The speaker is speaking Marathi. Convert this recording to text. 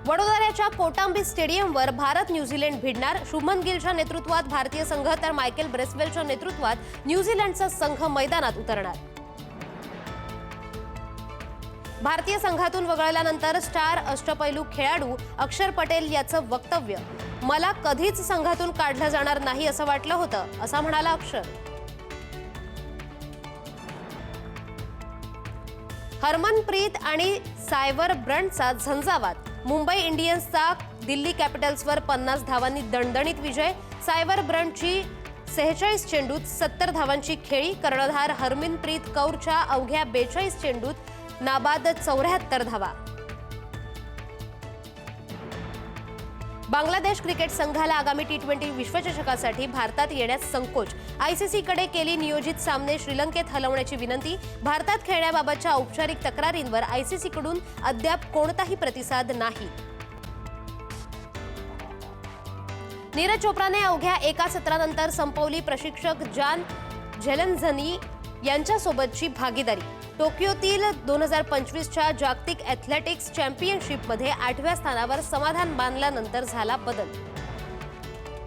वडोदऱ्याच्या कोटांबी स्टेडियमवर भारत न्यूझीलंड भिडणार। शुभमन गिलच्या नेतृत्वात भारतीय संघ तर मायकेल ब्रेसवेलच्या नेतृत्वात न्यूझीलंडचा संघ मैदानात उतरणार। भारतीय संघातून वगळल्यानंतर स्टार अष्टपैलू खेळाडू अक्षर पटेल याचं वक्तव्य, मला कधीच संघातून काढलं जाणार नाही असं वाटलं होतं, असा म्हणाला अक्षर। हरमनप्रीत आणि सायवर ब्रंटचा झंझावात, मुंबई इंडियन्सचा दिल्ली कॅपिटल्सवर 50 धावांनी दणदणीत विजय। सायवर ब्रंटची 46 चेंडूत 70 धावांची खेळी, कर्णधार हरमनप्रीत कौरच्या अवघ्या 42 चेंडूत नाबाद 74 धावा। बांगलादेश क्रिकेट संघाला आगामी टी20 विश्वचषकासाठी भारतात येण्यास संकोच, आयसीसीकडे केली नियोजित सामने श्रीलंकेत हलवण्याची विनंती। भारतात खेळण्याबाबतच्या औपचारिक तक्रारींवर आयसीसीकडून अद्याप कोणताही प्रतिसाद नाही। नीरज चोप्राने अवघ्या एका सत्रानंतर संपवली प्रशिक्षक जॉन झेलेन्झनी यांच्यासोबतची भागीदारी। टोकियोतील 2025च्या जागतिक ॲथलेटिक्स चॅम्पियनशिपमध्ये 8व्या स्थानावर समाधान मानल्यानंतर झाला बदल।